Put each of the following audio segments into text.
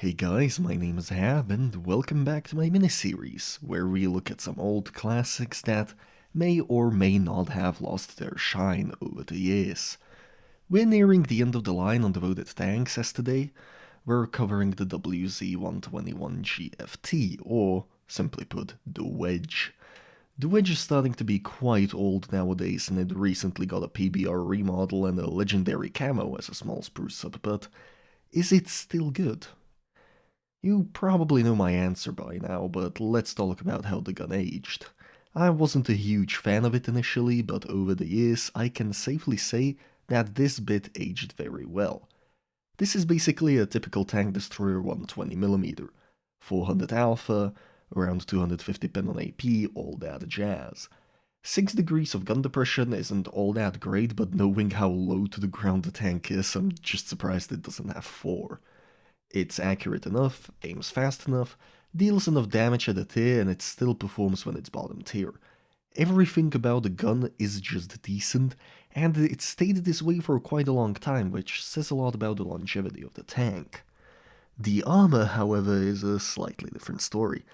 Hey guys, my name is Hab and welcome back to my mini-series, where we look at some old classics that may or may not have lost their shine over the years. We're nearing the end of the line on devoted tanks as today. We're covering the WZ-120-1G FT, or simply put, the Wedge. The Wedge is starting to be quite old nowadays and it recently got a PBR remodel and a legendary camo as a small spruce up, but is it still good? You probably know my answer by now, but let's talk about how the gun aged. I wasn't a huge fan of it initially, but over the years I can safely say that this bit aged very well. This is basically a typical tank destroyer 120mm, 400 alpha, around 250 pin on AP, all that jazz. 6 degrees of gun depression isn't all that great, but knowing how low to the ground the tank is, I'm just surprised it doesn't have 4. It's accurate enough, aims fast enough, deals enough damage at a tier, and it still performs when it's bottom tier. Everything about the gun is just decent, and it stayed this way for quite a long time, which says a lot about the longevity of the tank. The armor, however, is a slightly different story.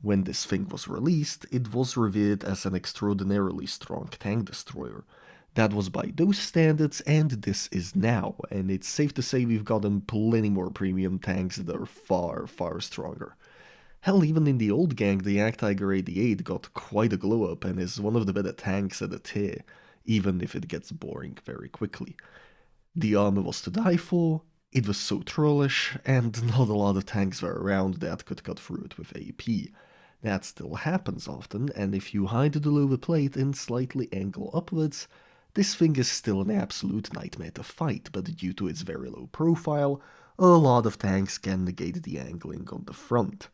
When this thing was released, it was revered as an extraordinarily strong tank destroyer. That was by those standards, and this is now, and it's safe to say we've gotten plenty more premium tanks that are far, far stronger. Hell, even in the old gang, the Tiger 88 got quite a glow up and is one of the better tanks at a tier, even if it gets boring very quickly. The armor was to die for, it was so trollish, and not a lot of tanks were around that could cut through it with AP. That still happens often, and if you hide the lower plate and slightly angle upwards, this thing is still an absolute nightmare to fight, but due to its very low profile, a lot of tanks can negate the angling on the front.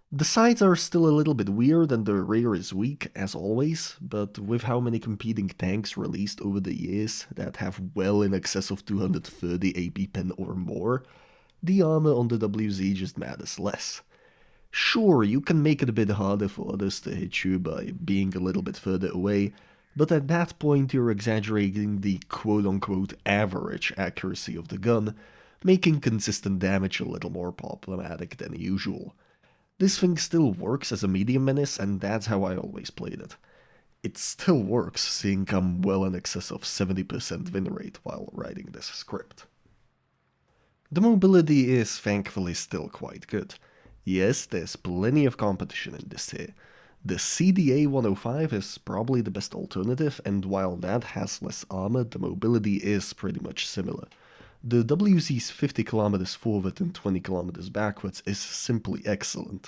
The sides are still a little bit weird and the rear is weak, as always, but with how many competing tanks released over the years that have well in excess of 230 AP pin or more, the armor on the WZ just matters less. Sure, you can make it a bit harder for others to hit you by being a little bit further away, but at that point you're exaggerating the quote-unquote average accuracy of the gun, making consistent damage a little more problematic than usual. This thing still works as a medium menace, and that's how I always played it. It still works, seeing I'm well in excess of 70% win rate while writing this script. The mobility is thankfully still quite good. Yes, there's plenty of competition in this tier. The CDA 105 is probably the best alternative, and while that has less armor, the mobility is pretty much similar. The WZ's 50 kilometers forward and 20 kilometers backwards is simply excellent,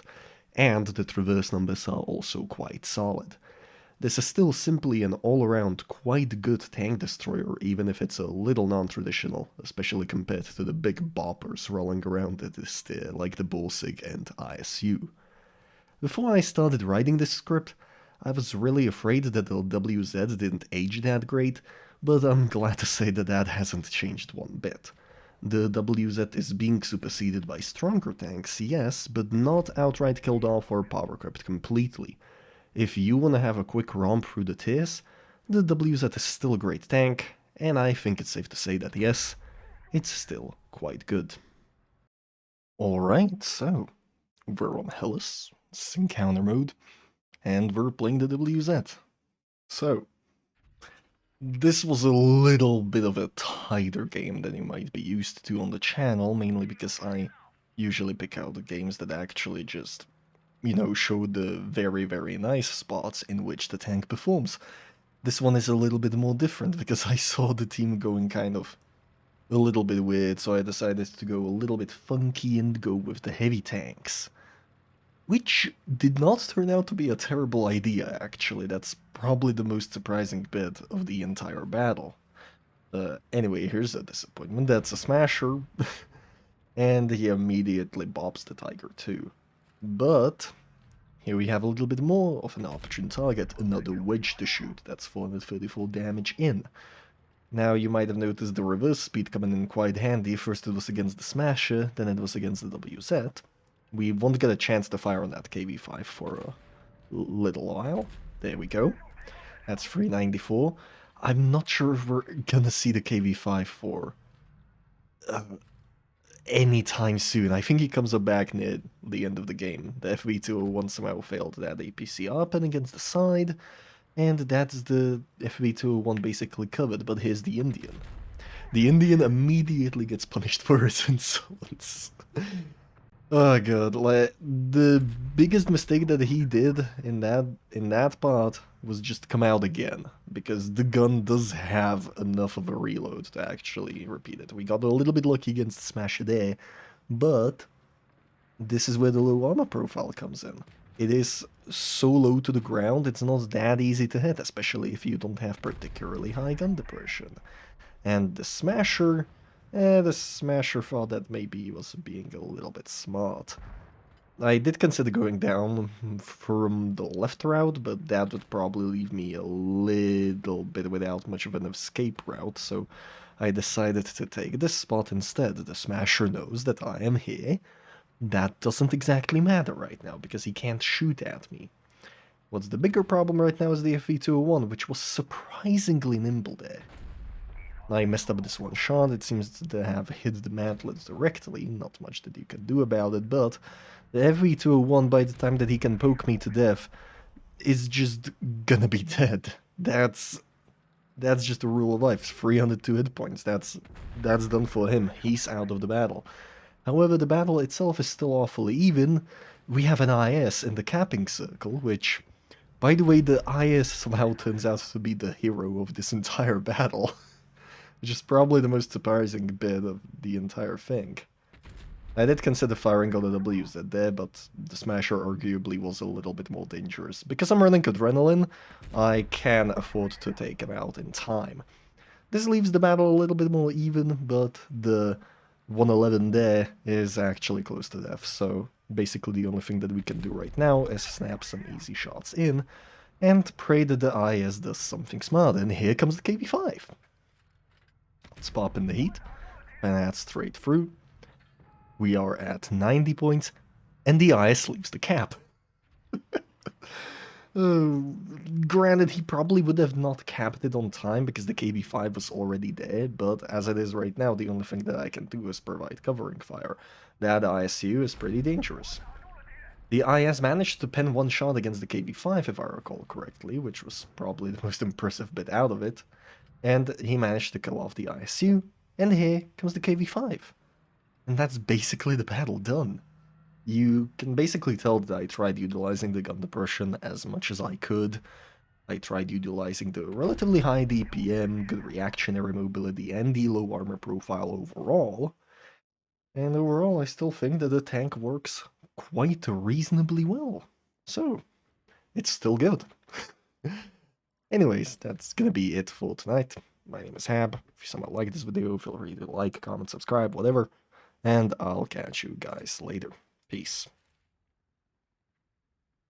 and the traverse numbers are also quite solid. This is still simply an all-around quite good tank destroyer, even if it's a little non-traditional, especially compared to the big boppers rolling around at this tier like the Bullsig and ISU. Before I started writing this script, I was really afraid that the WZ didn't age that great, but I'm glad to say that that hasn't changed one bit. The WZ is being superseded by stronger tanks, yes, but not outright killed off or power crept completely. If you wanna have a quick romp through the tiers, the WZ is still a great tank, and I think it's safe to say that yes, it's still quite good. Alright, so we're on Hellas, it's encounter mode, and we're playing the WZ. So, this was a little bit of a tighter game than you might be used to on the channel, mainly because I usually pick out the games that actually just, show the very, very nice spots in which the tank performs. This one is a little bit more different because I saw the team going kind of a little bit weird, so I decided to go a little bit funky and go with the heavy tanks. Which did not turn out to be a terrible idea, actually. That's probably the most surprising bit of the entire battle. Anyway, here's a disappointment. That's a smasher. And he immediately bops the Tiger too. But here we have a little bit more of an opportune target, another wedge to shoot. That's 434 damage in. Now you might have noticed the reverse speed coming in quite handy. First it was against the Smasher, then it was against the WZ. We won't get a chance to fire on that KV-5 for a little while. There we go. That's 394. I'm not sure if we're gonna see the KV-5 for anytime soon. I think he comes up back near the end of the game. The FV201 somehow failed that APC up and against the side, and that's the FV201 basically covered, but here's the Indian. The Indian immediately gets punished for his insolence. Oh god, like the biggest mistake that he did in that part was just come out again, because the gun does have enough of a reload to actually repeat it. We got a little bit lucky against Smash there, but this is where the low armor profile comes in. It is so low to the ground, it's not that easy to hit, especially if you don't have particularly high gun depression. And the Smasher, the Smasher thought that maybe he was being a little bit smart. I did consider going down from the left route, but that would probably leave me a little bit without much of an escape route, so I decided to take this spot instead. The Smasher knows that I am here. That doesn't exactly matter right now, because he can't shoot at me. What's the bigger problem right now is the FV201, which was surprisingly nimble there. I messed up this one shot, it seems to have hit the mantlets directly, not much that you can do about it, but the FV201, by the time that he can poke me to death, is just gonna be dead. That's just a rule of life. 302 hit points, that's done for him. He's out of the battle. However, the battle itself is still awfully even. We have an IS in the capping circle, which, by the way, the IS somehow turns out to be the hero of this entire battle. Which is probably the most surprising bit of the entire thing. I did consider firing on the WZ there, but the Smasher arguably was a little bit more dangerous. Because I'm running Adrenaline, I can afford to take him out in time. This leaves the battle a little bit more even, but the 111 there is actually close to death, so basically the only thing that we can do right now is snap some easy shots in, and pray that the IS does something smart, and here comes the KB5. Let's pop in the heat, and that's straight through. We are at 90 points, and the IS leaves the cap. Granted, he probably would have not capped it on time because the KB5 was already there, but as it is right now, the only thing that I can do is provide covering fire. That ISU is pretty dangerous. The IS managed to pen one shot against the KB5, if I recall correctly, which was probably the most impressive bit out of it. And he managed to kill off the ISU, and here comes the KV5. And that's basically the battle done. You can basically tell that I tried utilizing the gun depression as much as I could. I tried utilizing the relatively high DPM, good reactionary mobility, and the low armor profile overall. And overall, I still think that the tank works quite reasonably well. So, it's still good. Anyways, that's gonna be it for tonight. My name is Hab. If you somehow like this video, feel free to like, comment, subscribe, whatever. And I'll catch you guys later. Peace.